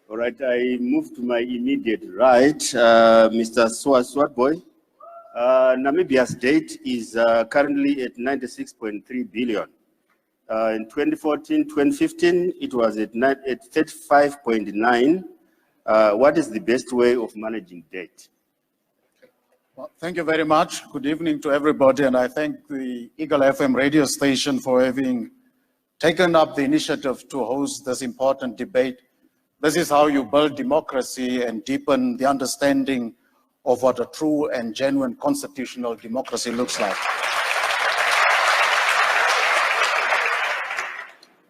All right, I move to my immediate right, Mr. Swartbooi. Namibia's debt is currently at 96.3 billion. In 2014-2015, it was at 35.9. What is the best way of managing debt? Well, thank you very much. Good evening to everybody, and I thank the Eagle FM radio station for having taken up the initiative to host this important debate. This is how you build democracy and deepen the understanding of what a true and genuine constitutional democracy looks like.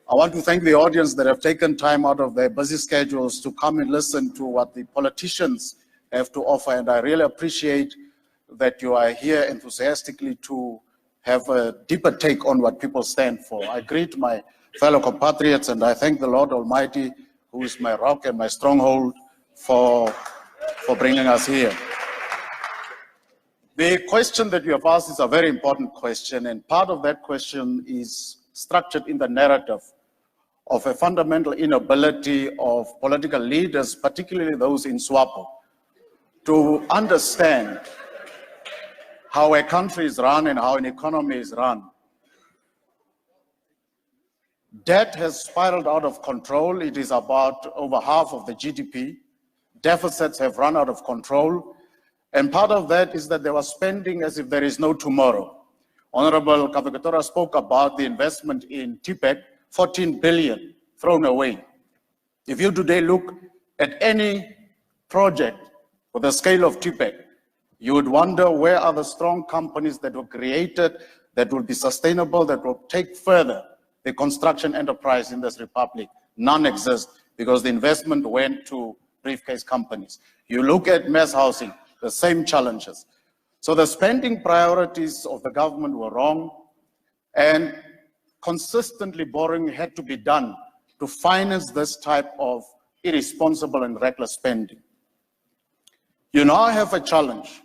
I want to thank the audience that have taken time out of their busy schedules to come and listen to what the politicians have to offer, and I really appreciate that you are here enthusiastically to have a deeper take on what people stand for. I greet my fellow compatriots, and I thank the Lord Almighty, who is my rock and my stronghold, for bringing us here. The question that you have asked is a very important question, and part of that question is structured in the narrative of a fundamental inability of political leaders, particularly those in Swartbooi, to understand how a country is run and how an economy is run. Debt has spiraled out of control. It is about over half of the GDP. Deficits have run out of control. And part of that is that they were spending as if there is no tomorrow. Honorable Kavikatora spoke about the investment in TPEC, 14 billion thrown away. If you today look at any project with the scale of TPEC, you would wonder where are the strong companies that were created, that will be sustainable, that will take further the construction enterprise in this republic. None exist because the investment went to briefcase companies. You look at mass housing, the same challenges. So the spending priorities of the government were wrong, and consistently borrowing had to be done to finance this type of irresponsible and reckless spending. You now have a challenge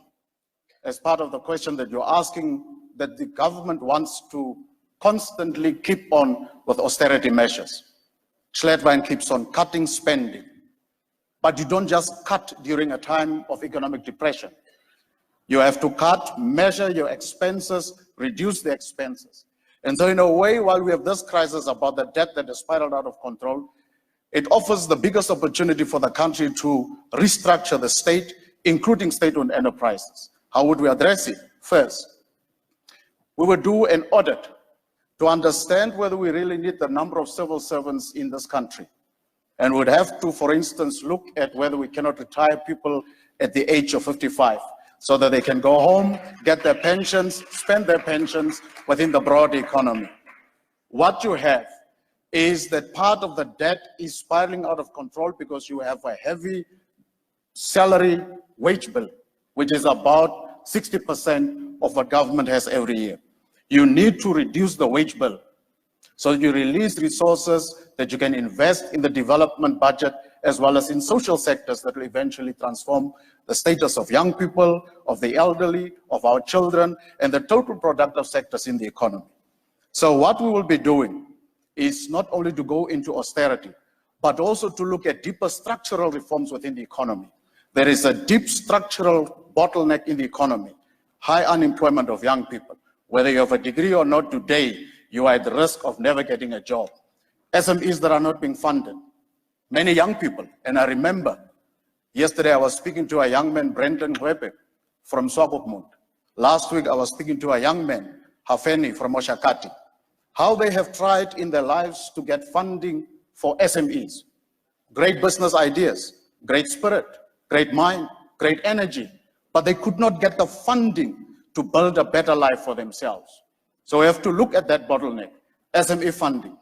as part of the question that you're asking, that the government wants to constantly keep on with austerity measures. Schledwein keeps on cutting spending, but you don't just cut during a time of economic depression. You have to cut, measure your expenses, reduce the expenses. And so in a way, while we have this crisis about the debt that has spiraled out of control, it offers the biggest opportunity for the country to restructure the state, including state-owned enterprises. How would we address it? First, we would do an audit to understand whether we really need the number of civil servants in this country. And would have to, for instance, look at whether we cannot retire people at the age of 55 so that they can go home, get their pensions, spend their pensions within the broad economy. What you have is that part of the debt is spiraling out of control because you have a heavy salary wage bill, which is about 60% of what government has every year. You need to reduce the wage bill so you release resources that you can invest in the development budget as well as in social sectors that will eventually transform the status of young people, of the elderly, of our children, and the total productive sectors in the economy. So what we will be doing is not only to go into austerity, but also to look at deeper structural reforms within the economy. There is a deep structural bottleneck in the economy, high unemployment of young people. Whether you have a degree or not today, you are at the risk of never getting a job. SMEs that are not being funded. Many young people, and I remember yesterday I was speaking to a young man, Brenton Webe, from Swartbooi. Last week I was speaking to a young man, Hafeni from Oshakati. How they have tried in their lives to get funding for SMEs. Great business ideas, great spirit, great mind, great energy, but they could not get the funding to build a better life for themselves. So we have to look at that bottleneck. SME funding,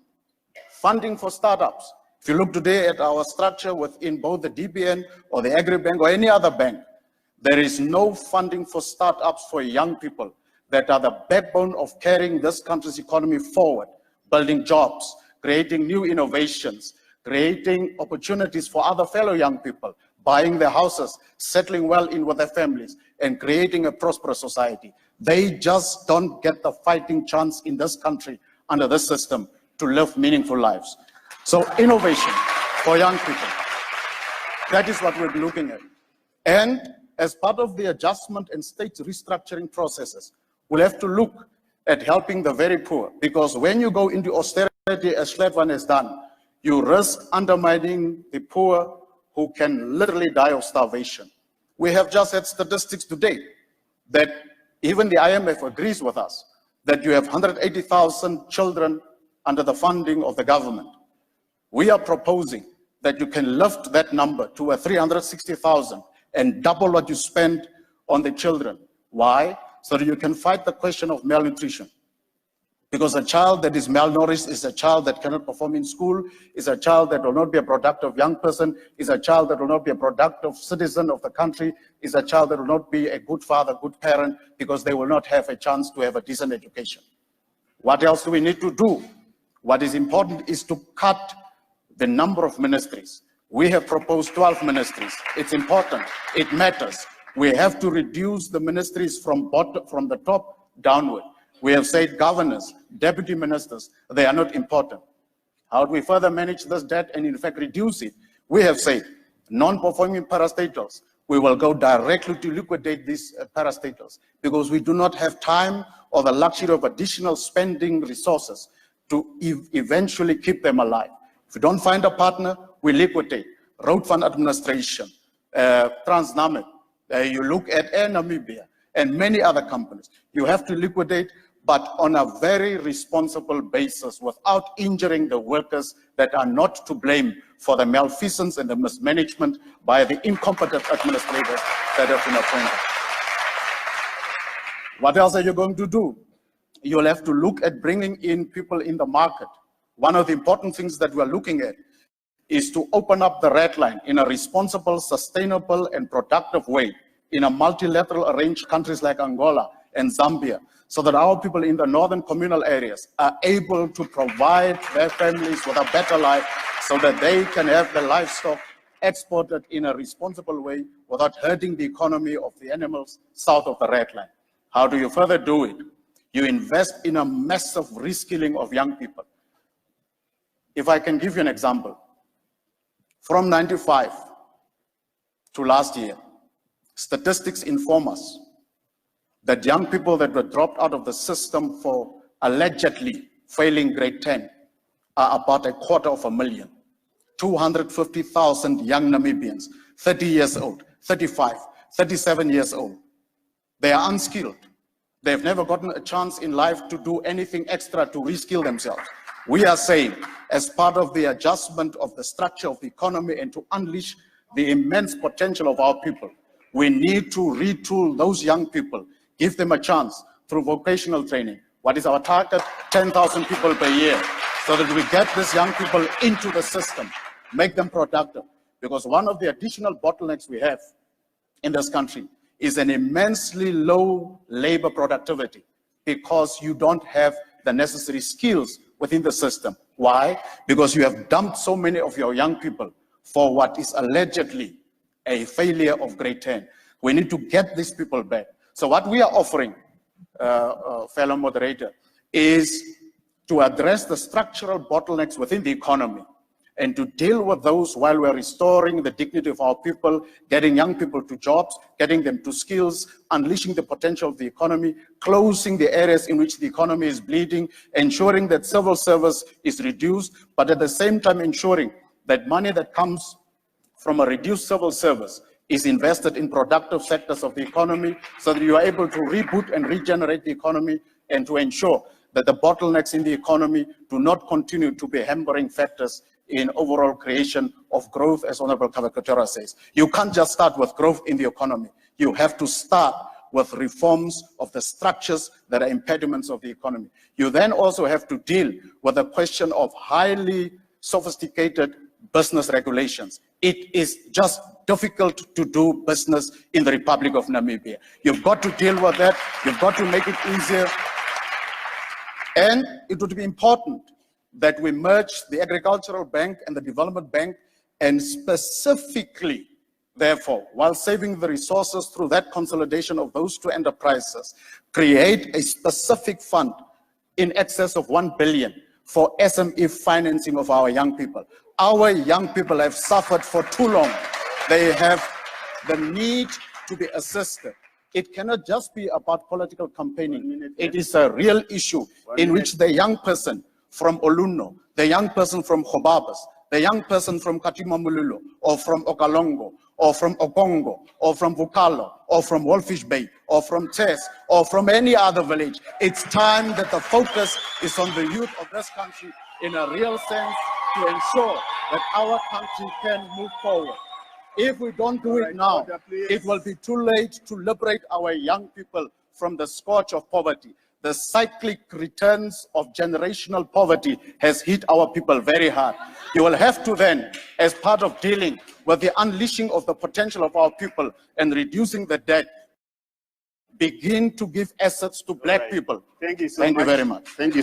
funding for startups. If you look today at our structure within both the DBN or the Agribank or any other bank, there is no funding for startups for young people that are the backbone of carrying this country's economy forward, building jobs, creating new innovations, creating opportunities for other fellow young people, buying their houses, settling well in with their families, and creating a prosperous society. They just don't get the fighting chance in this country under this system to live meaningful lives. So innovation for young people, That is what we're looking at. And as part of the adjustment and state restructuring processes, we'll have to look at helping the very poor, because when you go into austerity, as Swartbooi has done, you risk undermining the poor who can literally die of starvation. We have just had statistics today that even the IMF agrees with us that you have 180,000 children under the funding of the government. We are proposing that you can lift that number to 360,000 and double what you spend on the children. Why? So that you can fight the question of malnutrition. Because a child that is malnourished is a child that cannot perform in school, is a child that will not be a productive young person, is a child that will not be a productive citizen of the country, is a child that will not be a good father, good parent, because they will not have a chance to have a decent education. What else do we need to do? What is important is to cut the number of ministries. We have proposed 12 ministries. It's important. It matters. We have to reduce the ministries from the top downward. We have said governors, deputy ministers, they are not important. How do we further manage this debt and in fact reduce it? We have said non-performing parastatals, we will go directly to liquidate these parastatals because we do not have time or the luxury of additional spending resources to eventually keep them alive. If we don't find a partner, we liquidate. Road Fund Administration, Transnamib, you look at Air Namibia and many other companies. You have to liquidate, but on a very responsible basis without injuring the workers that are not to blame for the malfeasance and the mismanagement by the incompetent administrators that have been appointed. What else are you going to do? You'll have to look at bringing in people in the market. One of the important things that we're looking at is to open up the red line in a responsible, sustainable, and productive way in a multilateral arranged countries like Angola and Zambia, so that our people in the northern communal areas are able to provide their families with a better life so that they can have the livestock exported in a responsible way without hurting the economy of the animals south of the red line. How do you further do it? You invest in a massive reskilling of young people. If I can give you an example, from 95 to last year, statistics inform us that young people that were dropped out of the system for allegedly failing grade 10 are about 250,000. 250,000 young Namibians, 30 years old, 35, 37 years old. They are unskilled. They've never gotten a chance in life to do anything extra to reskill themselves. We are saying, as part of the adjustment of the structure of the economy and to unleash the immense potential of our people, we need to retool those young people, give them a chance through vocational training. What is our target? 10,000 people per year, so that we get these young people into the system, make them productive. Because one of the additional bottlenecks we have in this country is an immensely low labor productivity because you don't have the necessary skills within the system. Why? Because you have dumped so many of your young people for what is allegedly a failure of grade 10. We need to get these people back. So what we are offering, fellow moderator, is to address the structural bottlenecks within the economy and to deal with those while we're restoring the dignity of our people, getting young people to jobs, getting them to skills, unleashing the potential of the economy, closing the areas in which the economy is bleeding, ensuring that civil service is reduced, but at the same time ensuring that money that comes from a reduced civil service is invested in productive sectors of the economy so that you are able to reboot and regenerate the economy and to ensure that the bottlenecks in the economy do not continue to be hampering factors in overall creation of growth, as Honorable Kavakatora says. You can't just start with growth in the economy. You have to start with reforms of the structures that are impediments of the economy. You then also have to deal with the question of highly sophisticated business regulations. It is just difficult to do business in the Republic of Namibia. You've got to deal with that. You've got to make it easier. And it would be important that we merge the Agricultural Bank and the Development Bank, and specifically, therefore, while saving the resources through that consolidation of those two enterprises, create a specific fund in excess of 1 billion for SME financing of our young people. Our young people have suffered for too long They have the need to be assisted. It cannot just be about political campaigning. It is a real issue in which the young person from Oluno, the young person from Khobabas, the young person from Katimamululo, or from Okalongo, or from Okongo, or from Vukalo, or from Wolfish Bay, or from Tes, or from any other village. It's time that the focus is on the youth of this country in a real sense to ensure that our country can move forward. If we don't do it now, it will be too late to liberate our young people from the scourge of poverty. The cyclic returns of generational poverty has hit our people very hard. You will have to then, as part of dealing with the unleashing of the potential of our people and reducing the debt, begin to give assets to black people. Thank you so much. Thank you very much. Thank you.